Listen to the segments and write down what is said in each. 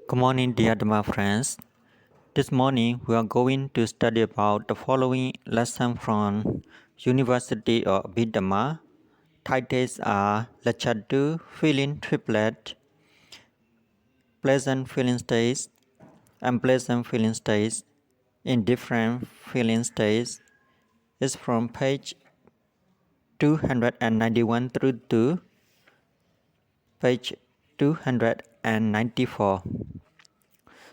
Good morning, dear Dhamma friends. This morning we are going to study about the following lesson from University of Abhidhammar. Titles are Lecture 2, Feeling Triplet, Pleasant Feeling States, Unpleasant Feeling States, Indifferent Feeling States. It's from page 291 through to page 294.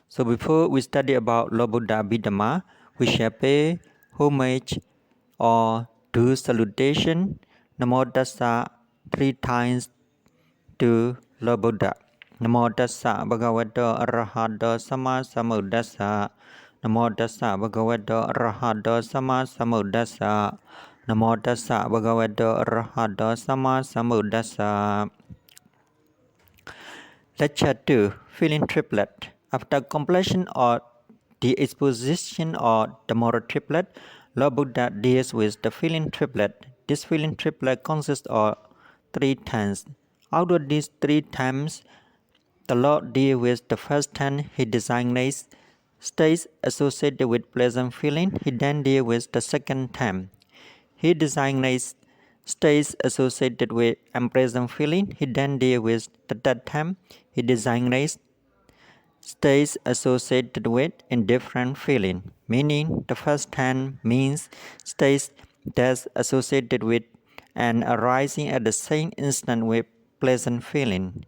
So before we study about Lord Buddha Abhidhamma, we shall pay homage or do salutation Namo Tassa 3 times to Lord Buddha. Namo Tassa Bhagavato Arahato Sama Sambuddhassa. Namo Tassa Bhagavato Arahato Sama Sambuddhassa. Namo Tassa Bhagavato Arahato Sama Sambuddhassa. Lecture 2, Feeling Triplet. After completion of the exposition of the moral triplet, Lord Buddha deals with the feeling triplet. This feeling triplet consists of 3 terms. Out of these 3 terms, the Lord deals with the first term. He designates states associated with pleasant feeling. He then deals with the second term. He designates states associated with unpleasant feeling. He then deals with the third term. He designates states associated with indifferent feeling, meaning the first term means states that's associated with and arising at the same instant with pleasant feeling.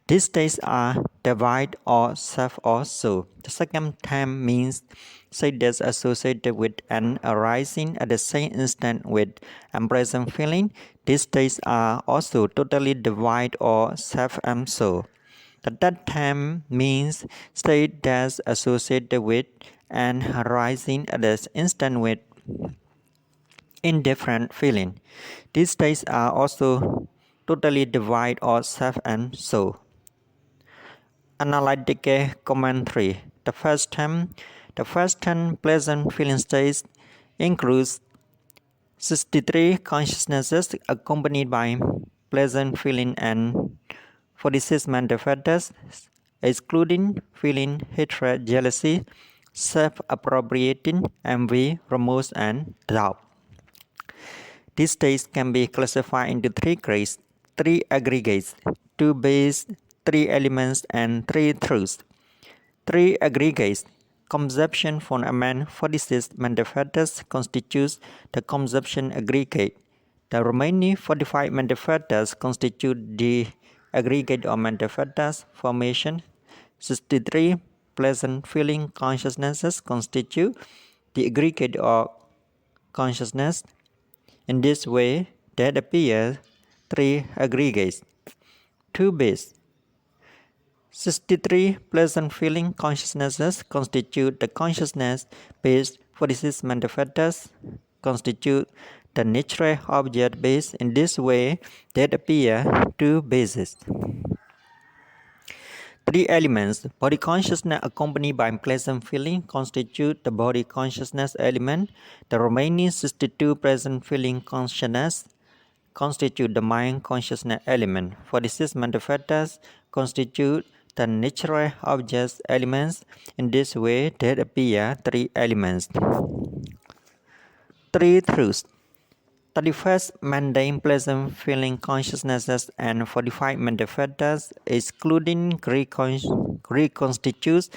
These states are divide or self or soul. The second term means state that's associated with and arising at the same instant with unpleasant feeling. These states are also totally divide or self and soul. The third term means state that's associated with and arising at the instant with indifferent feeling. These states are also totally divide or self and soul. Analytical commentary. The first term pleasant feeling states includes 63 consciousnesses accompanied by pleasant feeling and 46 mental factors, excluding feeling, hatred, jealousy, self-appropriating, envy, remorse, and doubt. These states can be classified into 3 grades, 3 aggregates, 2 base, 3 elements, and 3 truths. 3 aggregates. Conception from among 46 mental factors constitutes the conception aggregate. The remaining 45 mental factors constitute the aggregate of mental factors formation. 63 pleasant feeling consciousnesses constitute the aggregate of consciousness. In this way, there appear 3 aggregates, 2 base. 63 pleasant feeling consciousnesses constitute the consciousness base. 46 mental factors constitute the natural object base. In this way, there appear 2 bases. 3 elements. Body consciousness accompanied by pleasant feeling constitute the body consciousness element. The remaining 62 pleasant feeling consciousness constitute the mind consciousness element. 46 mental factors constitute the natural objects elements. In this way, there appear 3 elements. 3 truths. 31st mundane pleasant feeling consciousnesses and 45 mental factors, excluding greed constitutes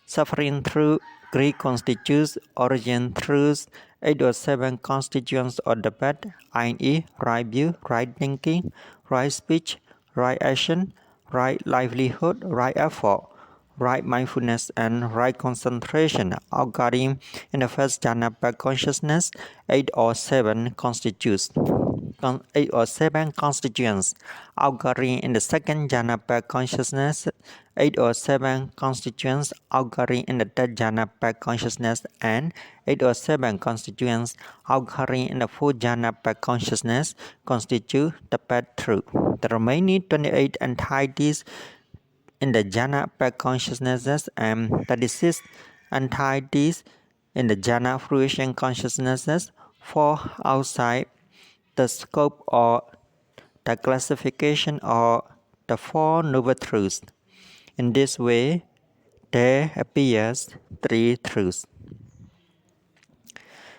suffering through greed constitutes origin truths. 8 or 7 constituents of the bad, i.e., right view, right thinking, right speech, right action, right livelihood, right effort, right mindfulness, and right concentration occurring in the first jhana by consciousness. 8 or 7 constituents occurring in the second jhana by consciousness. 8 or 7 constituents occurring in the third jhana by consciousness, and 8 or 7 constituents occurring in the fourth jhana by consciousness constitute the bad truth. The remaining 28 entities in the jhana pack consciousnesses and 36 entities in the jhana fruition consciousnesses fall outside the scope or the classification of the 4 noble truths. In this way, there appears three truths.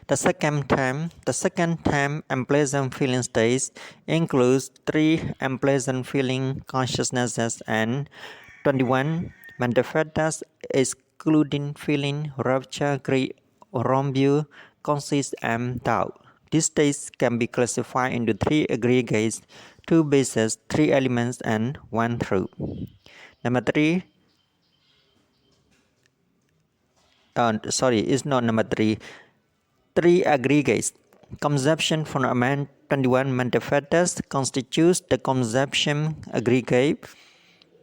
The second time unpleasant feeling states includes 3 unpleasant feeling consciousnesses and 21 mental factors excluding feeling, rapture, greed, wrongview, conceit, and doubt. These states can be classified into 3 aggregates, 2 bases, 3 elements, and 1 truth. Number 3. It's not number 3. 3 aggregates. Conception from among 21 mental factors constitutes the conception aggregate.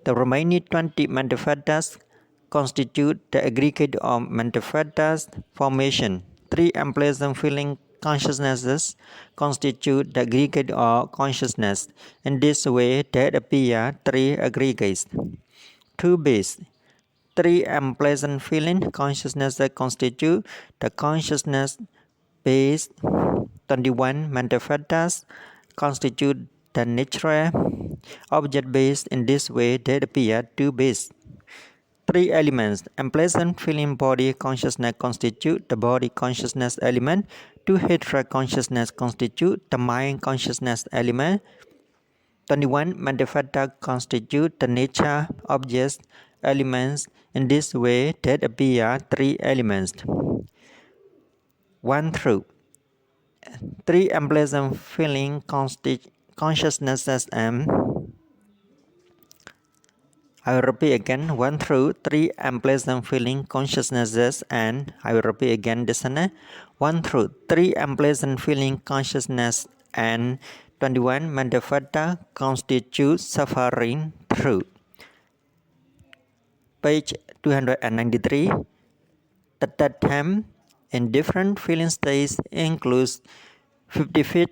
The remaining 20 mental factors constitute the aggregate of mental factors formation. 3 unpleasant feeling consciousnesses constitute the aggregate of consciousness. In this way, there appear 3 aggregates. 2 base. 3 unpleasant feeling consciousnesses constitute the consciousness base. 21 mental factors constitute the natural object base. In this way, there appear 2 base. 3 elements. Unpleasant feeling body consciousness constitute the body consciousness element. 2 hatred consciousness constitute the mind consciousness element. 21 mental factors constitute the nature objects elements. In this way, there appear 3 elements. 1 truth. 3 unpleasant feeling consciousnesses and I will repeat again. 1 truth. 3 unpleasant feeling consciousnesses and I will repeat again this one. 1 truth. 3 unpleasant feeling consciousness and 21 mental factors constitute suffering truth. Page 293. The third time indifferent feeling states includes 55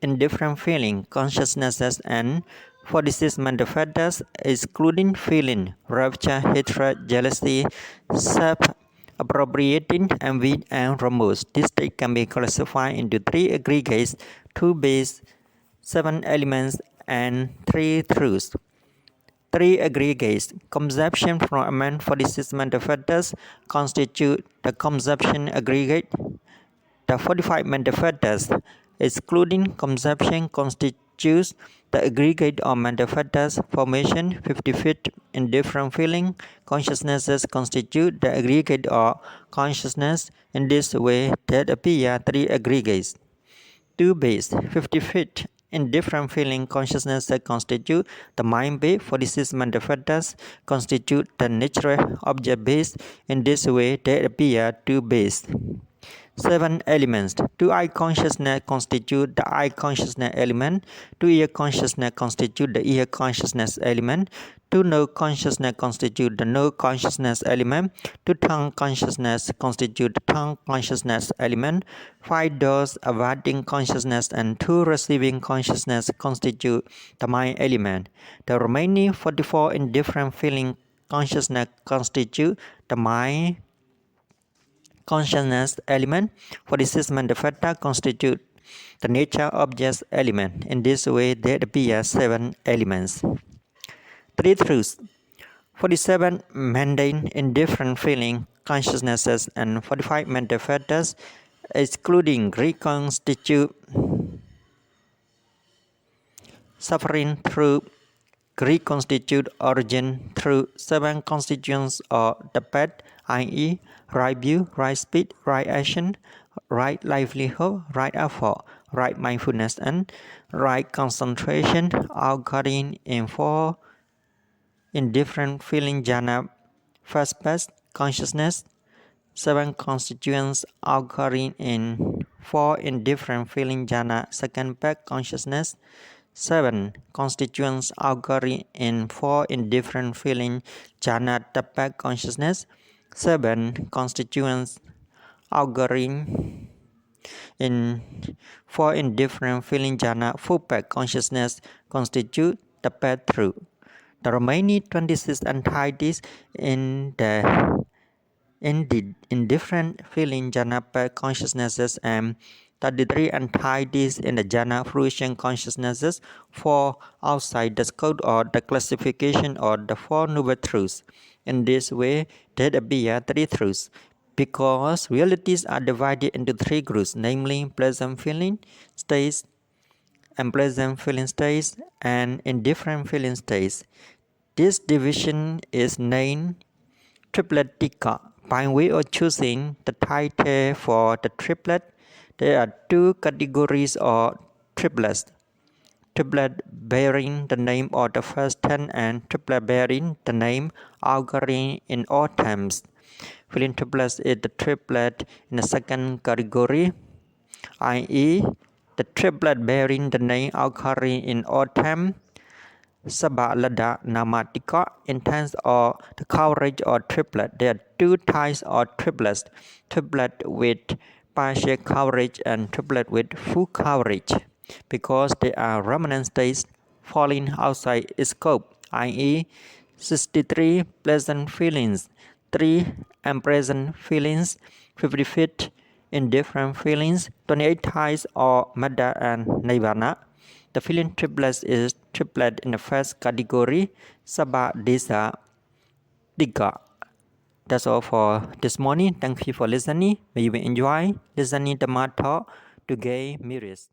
indifferent feeling consciousnesses and 46 mental factors excluding feeling, rapture, hatred, jealousy, self-appropriating, envy, and remorse. This state can be classified into 3 aggregates, 2 base, 7 elements, and 3 truths. 3 aggregates. Conception from among 46 mental factors constitute the conception aggregate. The 45 mental factors, excluding conception, constitutes the aggregate of mental factors formation. 55 indifferent feeling consciousnesses constitute the aggregate of consciousness. In this way, there appear 3 aggregates. 2 base. 55 indifferent feeling consciousnesses constitute the mind base. 46 mental factors constitute the natural object base. In this way, there appear 2 base. 7 elements. 2 eye consciousness constitute the eye consciousness element. 2 ear consciousness constitute the ear consciousness element. 2 nose consciousness constitute the nose consciousness element. 2 tongue consciousness constitute the tongue consciousness element. 5 doors awaiting consciousness and 2 receiving consciousness constitute the mind element. The remaining 44 indifferent feeling consciousness constitute the mind consciousness element. 46 mental factors constitute the nature objects element. In this way, there appear 7 elements. 3 truths. 47 mundane indifferent feeling consciousnesses and 45 mental factors excluding reconstitute suffering through reconstitute origin through 7 constituents of the path, i.e. right view, right speed, right action, right livelihood, right effort, right mindfulness, and right concentration occurring in 4 indifferent feeling jhana. First path, consciousness. 7 constituents occurring in 4 indifferent feeling jhana. Second path, consciousness. 7 constituents occurring in 4 indifferent feeling jhana. Third path, consciousness. 7 constituents occurring in 4 indifferent feeling jhana. Fourth path, consciousness constitute the path through. The remaining 26 entities in the indifferent feeling jhana path consciousnesses and 33 entities in the jhana fruition consciousnesses, 4 outside the scope or the classification or the 4 noble truths. In this way, there appear 3 truths, because realities are divided into 3 groups, namely pleasant feeling states, unpleasant feeling states, and indifferent feeling states. This division is named Tripletica. By way of choosing the title for the triplet, there are 2 categories or triplets. Triplet bearing the name of the first 10 and triplet bearing the name augury in all times. Feeling triplet is the triplet in the second category, i.e. the triplet bearing the name augury in all time. Sabalada Namartikar intense or the coverage or triplet. There are 2 types of triplets, triplet with partial coverage and triplet with full coverage, because they are remnant states falling outside its scope, i.e. 63 pleasant feelings, 3 unpleasant feelings, 55 indifferent feelings, 28 types of Mada and Nirvana. The feeling triplet is triplet in the first category, Sabadisa Diga. That's all for this morning. Thank you for listening. May you enjoy listening to my talk to gain mirrors.